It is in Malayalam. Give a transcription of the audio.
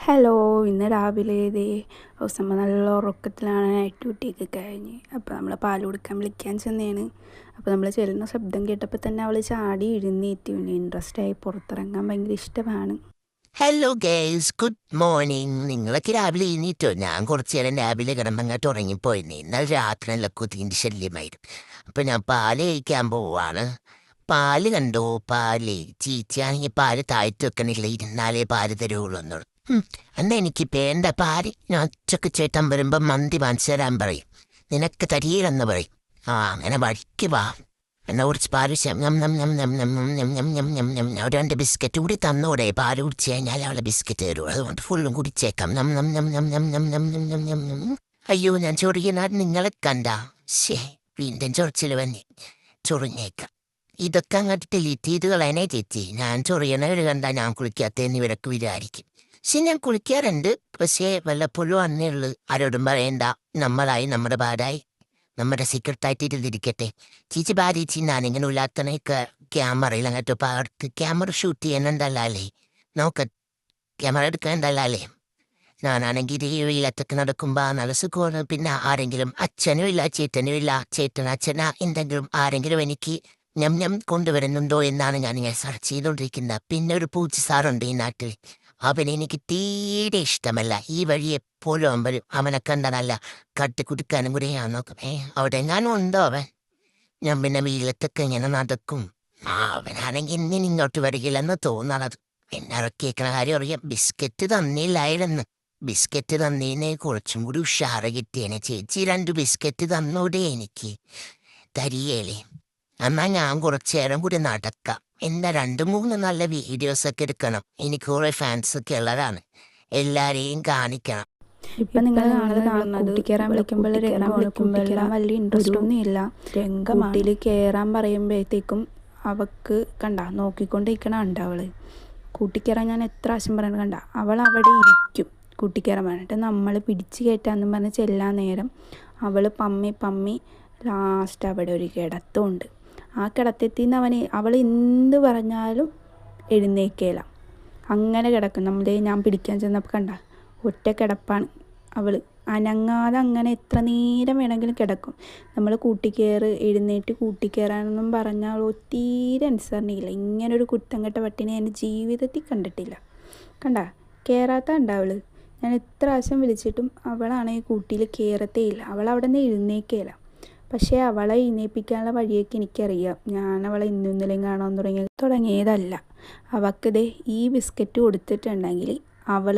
ഹലോ, ഇന്ന് രാവിലെ ദിവസം നല്ല ഉറക്കത്തിലാണ്. നൈറ്റ് ഡ്യൂട്ടിയൊക്കെ കഴിഞ്ഞ് അപ്പോൾ നമ്മൾ പാൽ കൊടുക്കാൻ വിളിക്കാൻ ചെന്നതാണ്. അപ്പോൾ നമ്മൾ ചെല്ലുന്ന ശബ്ദം കേട്ടപ്പോൾ തന്നെ അവൾ ചാടി എഴുന്നേറ്റ്. ഇൻട്രസ്റ്റായി, പുറത്തിറങ്ങാൻ ഭയങ്കര ഇഷ്ടമാണ്. Hello girls, good morning. നിങ്ങളൊക്കെ രാവിലെ എഴുന്നേറ്റോ? ഞാൻ കുറച്ചു നേരം രാവിലെ കിടന്നങ്ങോട്ട് ഉറങ്ങിപ്പോയിരുന്നു. എന്നാൽ രാത്രി നല്ല കൊതിൻ്റെ ശല്യമായിരുന്നു. അപ്പം ഞാൻ പാല് കഴിക്കാൻ പോവാണ്. പാല് കണ്ടോ? പാല് ചീച്ചയാണെങ്കിൽ പാല് താഴ്ത്തി വെക്കണില്ല, ഇരുന്നാലേ പാല് തരുള്ളൂ എന്നോട്. എന്നാ എനിക്ക് വേണ്ട പാല്. ഞാൻ ഉച്ചക്ക് ചേട്ടൻ വരുമ്പോൾ മന്തി വാങ്ങിച്ചു തരാൻ പറയും. നിനക്ക് തരിയില്ലെന്ന് പറയും. അങ്ങനെ വഴിക്ക് വാ. എന്നാ കുറച്ച് പാല് ഒരു 2 ബിസ്ക്കറ്റ് കൂടി തന്നോടെ. പാല് കുടിച്ച് കഴിഞ്ഞാൽ അവളെ ബിസ്ക്കറ്റ് തരൂ. അതുകൊണ്ട് ഫുള്ളും കുടിച്ചേക്കാം. അയ്യോ, ഞാൻ ചൊറിയനാട് നിങ്ങളെ കണ്ട. വീണ്ടും ചൊറിച്ചിൽ വന്നേ. ചൊറിഞ്ഞേക്കാം. ഇതൊക്കെ അങ്ങോട്ട് ഡിലീറ്റ് ചെയ്ത് കളയാനേ ചേച്ചി. ഞാൻ ചൊറിയണവർ കണ്ടാൽ ഞാൻ കുളിക്കാത്തതെന്ന് ഇവരൊക്കെ വിചാരിക്കും. ഞാൻ കുളിക്കാറുണ്ട്, പക്ഷേ വല്ലപ്പോഴും അന്നേ ഉള്ളു. ആരോടും പറയണ്ട. നമ്മളായി, നമ്മുടെ പാടായി, നമ്മുടെ സീക്രട്ടായിട്ട് ഇരുന്നിരിക്കട്ടെ. ചേച്ചി ഭാര്യ ഞാനിങ്ങനെ ഉള്ളാത്തനൊക്കെ ക്യാമറയിൽ അങ്ങോട്ട് പാടത്ത് ക്യാമറ ഷൂട്ട് ചെയ്യാനുണ്ടല്ലേ, നോക്ക ക്യാമറ എടുക്കാനുണ്ടല്ലേ. ഞാനാണെങ്കിൽ ഈ വെയിലത്തൊക്കെ നടക്കുമ്പോൾ നല്ല സുഖമാണ്. പിന്നെ ആരെങ്കിലും അച്ഛനും ഇല്ല, ചേട്ടനും ഇല്ല. അച്ഛനാ എന്തെങ്കിലും ആരെങ്കിലും എനിക്ക് ഞം കൊണ്ടുവരുന്നുണ്ടോ എന്നാണ് ഞാനിങ്ങനെ സെർച്ച് ചെയ്തുകൊണ്ടിരിക്കുന്നത്. പിന്നെ ഒരു പൂച്ച സാറുണ്ട് ഈ നാട്ടിൽ. അവനെ എനിക്ക് തീരെ ഇഷ്ടമല്ല. ഈ വഴി എപ്പോഴും വരും. അവനെ കണ്ടാനല്ല കട്ടി കുടിക്കാനും കൂടെ ഞാൻ നോക്കും. അവിടെ ഞാനും ഉണ്ടോ അവൻ. ഞാൻ പിന്നെ വീലത്തൊക്കെ ഇങ്ങനെ നടക്കും. അവനാണെങ്കിൽ ഇന്നിന് ഇങ്ങോട്ട് വരികയില്ലെന്ന് തോന്നണത്. പിന്നെ കേൾക്കണ കാര്യം അറിയാം. ബിസ്ക്കറ്റ് തന്നില്ലായിരുന്നു. ബിസ്ക്കറ്റ് തന്നീനെ കുറച്ചും കൂടി ഉഷാറ് കിട്ടിയേനെ. ചേച്ചി 2 ബിസ്ക്കറ്റ് തന്നൂടെ എനിക്ക്? തരികേലേ? എന്നാൽ ഞാൻ കുറച്ചു നേരം കൂടി നടക്കാം. എന്താ 2-3 നല്ല വീഡിയോസൊക്കെ എടുക്കണം. എനിക്ക് കുറേ ഫാൻസൊക്കെ ഉള്ളതാണ്. എല്ലാരെയും കാണിക്കണം. ഇപ്പം നിങ്ങൾ കാണുന്നത് കയറാൻ വിളിക്കുമ്പോൾ കയറാൻ വലിയ ഇൻട്രസ്റ്റ് ഒന്നും ഇല്ല. കൂട്ടിൽ കയറാൻ പറയുമ്പോഴത്തേക്കും അവൾക്ക് കണ്ട നോക്കിക്കൊണ്ടിരിക്കണ കണ്ട. അവൾ കൂട്ടിക്കയറാൻ ഞാൻ എത്ര ആശം പറയുന്നത് കണ്ട. അവൾ അവിടെ ഇരിക്കും കൂട്ടിക്കയറാൻ പറഞ്ഞിട്ട്. നമ്മൾ പിടിച്ച് കയറ്റാമെന്ന് പറഞ്ഞ് ചെല്ലാൻ നേരം അവൾ പമ്മി ലാസ്റ്റ് അവിടെ ഒരു കിടത്തമുണ്ട്. ആ കിടത്തെത്തിന്ന് അവൾ എന്ത് പറഞ്ഞാലും എഴുന്നേക്കേല. അങ്ങനെ കിടക്കും. ഞാൻ പിടിക്കാൻ ചെന്നപ്പോൾ കണ്ട ഒറ്റ കിടപ്പാണ്. അവൾ അനങ്ങാതെ അങ്ങനെ എത്ര നേരം വേണമെങ്കിലും കിടക്കും. നമ്മൾ എഴുന്നേറ്റ് കൂട്ടിക്കയറാനൊന്നും പറഞ്ഞാൽ തീരെ അനുസരണയില്ല. ഇങ്ങനൊരു കുറ്റം കെട്ട പട്ടിനെ എൻ്റെ ജീവിതത്തിൽ കണ്ടിട്ടില്ല. കണ്ട കയറാത്ത കണ്ട അവൾ. ഞാൻ എത്ര പ്രാവശ്യം വിളിച്ചിട്ടും അവളാണെങ്കിൽ കൂട്ടിയിൽ കയറത്തേ ഇല്ല. അവൾ അവിടെ നിന്ന് എഴുന്നേക്കേല. പക്ഷേ അവളെ എഴുന്നേൽപ്പിക്കാനുള്ള വഴിയൊക്കെ എനിക്കറിയാം. ഞാൻ അവളെ ഇന്നലെയും കാണാൻ തുടങ്ങിയതല്ല. അവൾക്കിതേ ഈ ബിസ്ക്കറ്റ് കൊടുത്തിട്ടുണ്ടെങ്കിൽ അവൾ